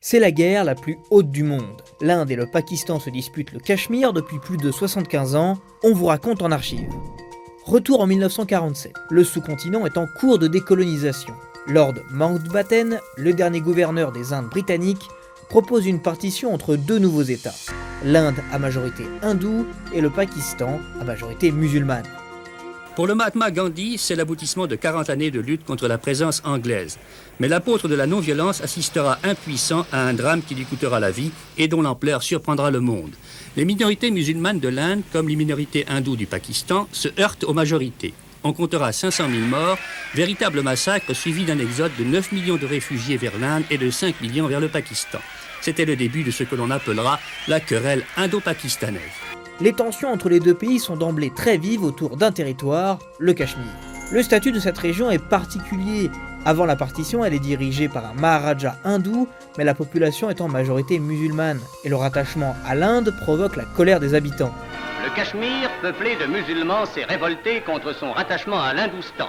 C'est la guerre la plus haute du monde. L'Inde et le Pakistan se disputent le Cachemire depuis plus de 75 ans, on vous raconte en archives. Retour en 1947, le sous-continent est en cours de décolonisation. Lord Mountbatten, le dernier gouverneur des Indes britanniques, propose une partition entre deux nouveaux États, l'Inde à majorité hindoue et le Pakistan à majorité musulmane. Pour le Mahatma Gandhi, c'est l'aboutissement de 40 années de lutte contre la présence anglaise. Mais l'apôtre de la non-violence assistera impuissant à un drame qui lui coûtera la vie et dont l'ampleur surprendra le monde. Les minorités musulmanes de l'Inde, comme les minorités hindoues du Pakistan, se heurtent aux majorités. On comptera 500 000 morts, véritable massacre suivi d'un exode de 9 millions de réfugiés vers l'Inde et de 5 millions vers le Pakistan. C'était le début de ce que l'on appellera la querelle indo-pakistanaise. Les tensions entre les deux pays sont d'emblée très vives autour d'un territoire, le Cachemire. Le statut de cette région est particulier. Avant la partition, elle est dirigée par un Maharaja hindou, mais la population est en majorité musulmane, et le rattachement à l'Inde provoque la colère des habitants. Le Cachemire, peuplé de musulmans, s'est révolté contre son rattachement à l'Hindoustan,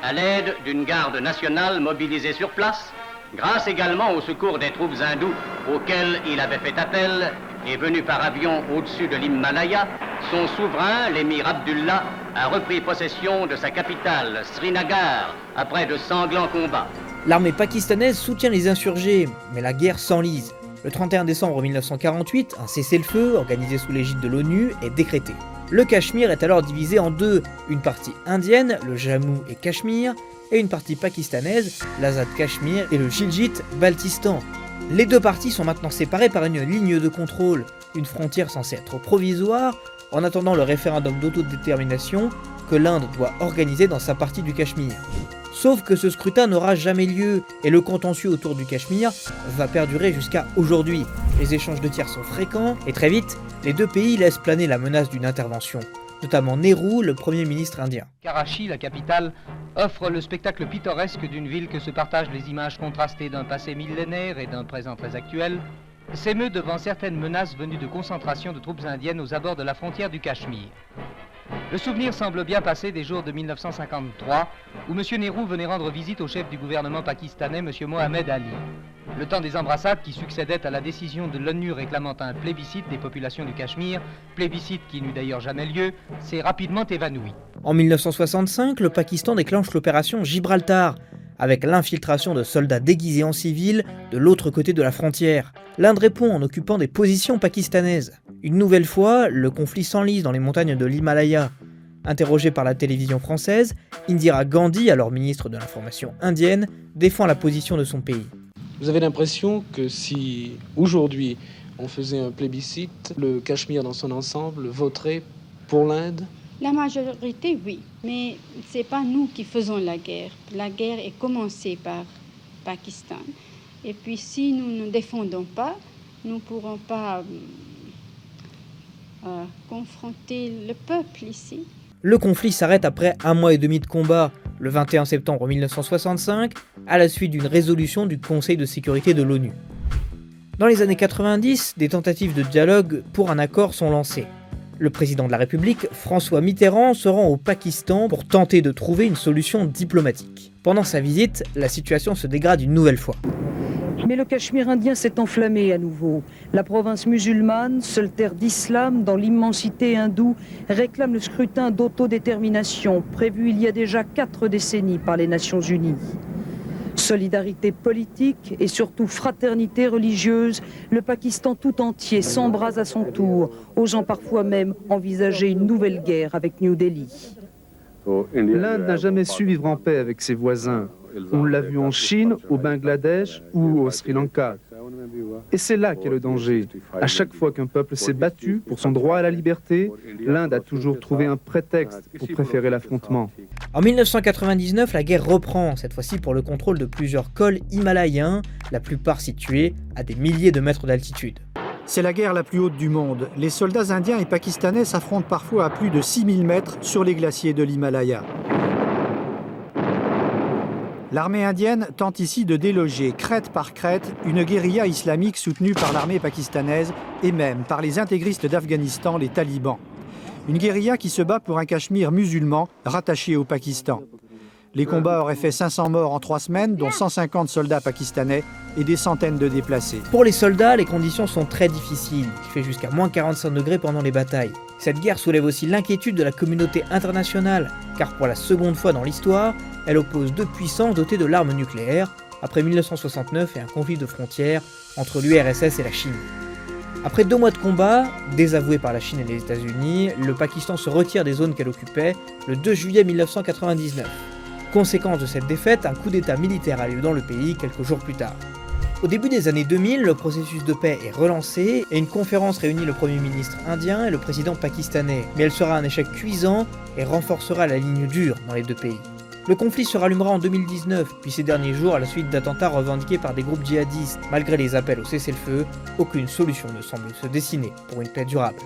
à l'aide d'une garde nationale mobilisée sur place, grâce également au secours des troupes hindoues auxquelles il avait fait appel, et venu par avion au-dessus de l'Himalaya, son souverain, l'émir Abdullah, a repris possession de sa capitale, Srinagar, après de sanglants combats. L'armée pakistanaise soutient les insurgés, mais la guerre s'enlise. Le 31 décembre 1948, un cessez-le-feu, organisé sous l'égide de l'ONU, est décrété. Le Cachemire est alors divisé en deux, une partie indienne, le Jammu et Cachemire, et une partie pakistanaise, l'Azad Cachemire et le Gilgit-Baltistan. Les deux parties sont maintenant séparées par une ligne de contrôle, une frontière censée être provisoire, en attendant le référendum d'autodétermination que l'Inde doit organiser dans sa partie du Cachemire. Sauf que ce scrutin n'aura jamais lieu, et le contentieux autour du Cachemire va perdurer jusqu'à aujourd'hui. Les échanges de tirs sont fréquents, et très vite, les deux pays laissent planer la menace d'une intervention, notamment Nehru, le premier ministre indien. Karachi, la capitale, offre le spectacle pittoresque d'une ville que se partagent les images contrastées d'un passé millénaire et d'un présent très actuel, s'émeut devant certaines menaces venues de concentration de troupes indiennes aux abords de la frontière du Cachemire. Le souvenir semble bien passé des jours de 1953, où M. Nehru venait rendre visite au chef du gouvernement pakistanais, M. Mohamed Ali. Le temps des embrassades qui succédaient à la décision de l'ONU réclamant un plébiscite des populations du Cachemire, plébiscite qui n'eut d'ailleurs jamais lieu, s'est rapidement évanoui. En 1965, le Pakistan déclenche l'opération Gibraltar, avec l'infiltration de soldats déguisés en civils de l'autre côté de la frontière. L'Inde répond en occupant des positions pakistanaises. Une nouvelle fois, le conflit s'enlise dans les montagnes de l'Himalaya. Interrogée par la télévision française, Indira Gandhi, alors ministre de l'Information indienne, défend la position de son pays. Vous avez l'impression que si aujourd'hui on faisait un plébiscite, le Cachemire dans son ensemble voterait pour l'Inde ? La majorité, oui, mais ce n'est pas nous qui faisons la guerre. La guerre est commencée par Pakistan. Et puis si nous ne défendons pas, nous ne pourrons pas confronter le peuple ici. Le conflit s'arrête après 1 mois et demi de combat, le 21 septembre 1965, à la suite d'une résolution du Conseil de sécurité de l'ONU. Dans les années 90, des tentatives de dialogue pour un accord sont lancées. Le président de la République, François Mitterrand, se rend au Pakistan pour tenter de trouver une solution diplomatique. Pendant sa visite, la situation se dégrade une nouvelle fois. Mais le Cachemire indien s'est enflammé à nouveau. La province musulmane, seule terre d'islam dans l'immensité hindoue, réclame le scrutin d'autodétermination prévu il y a déjà 4 décennies par les Nations Unies. Solidarité politique et surtout fraternité religieuse, le Pakistan tout entier s'embrase à son tour, osant parfois même envisager une nouvelle guerre avec New Delhi. L'Inde n'a jamais su vivre en paix avec ses voisins. On l'a vu en Chine, au Bangladesh ou au Sri Lanka. Et c'est là qu'est le danger. À chaque fois qu'un peuple s'est battu pour son droit à la liberté, l'Inde a toujours trouvé un prétexte pour préférer l'affrontement. En 1999, la guerre reprend, cette fois-ci pour le contrôle de plusieurs cols himalayens, la plupart situés à des milliers de mètres d'altitude. C'est la guerre la plus haute du monde. Les soldats indiens et pakistanais s'affrontent parfois à plus de 6000 mètres sur les glaciers de l'Himalaya. L'armée indienne tente ici de déloger, crête par crête, une guérilla islamique soutenue par l'armée pakistanaise et même par les intégristes d'Afghanistan, les talibans. Une guérilla qui se bat pour un Cachemire musulman rattaché au Pakistan. Les combats auraient fait 500 morts en 3 semaines, dont 150 soldats pakistanais et des centaines de déplacés. Pour les soldats, les conditions sont très difficiles. Il fait jusqu'à moins 45 degrés pendant les batailles. Cette guerre soulève aussi l'inquiétude de la communauté internationale, car pour la seconde fois dans l'histoire, elle oppose deux puissances dotées de l'arme nucléaire, après 1969 et un conflit de frontières entre l'URSS et la Chine. Après 2 mois de combat, désavoués par la Chine et les États-Unis, le Pakistan se retire des zones qu'elle occupait le 2 juillet 1999. Conséquence de cette défaite, un coup d'État militaire a lieu dans le pays quelques jours plus tard. Au début des années 2000, le processus de paix est relancé et une conférence réunit le Premier ministre indien et le président pakistanais, mais elle sera un échec cuisant et renforcera la ligne dure dans les deux pays. Le conflit se rallumera en 2019, puis ces derniers jours à la suite d'attentats revendiqués par des groupes djihadistes. Malgré les appels au cessez-le-feu, aucune solution ne semble se dessiner pour une paix durable.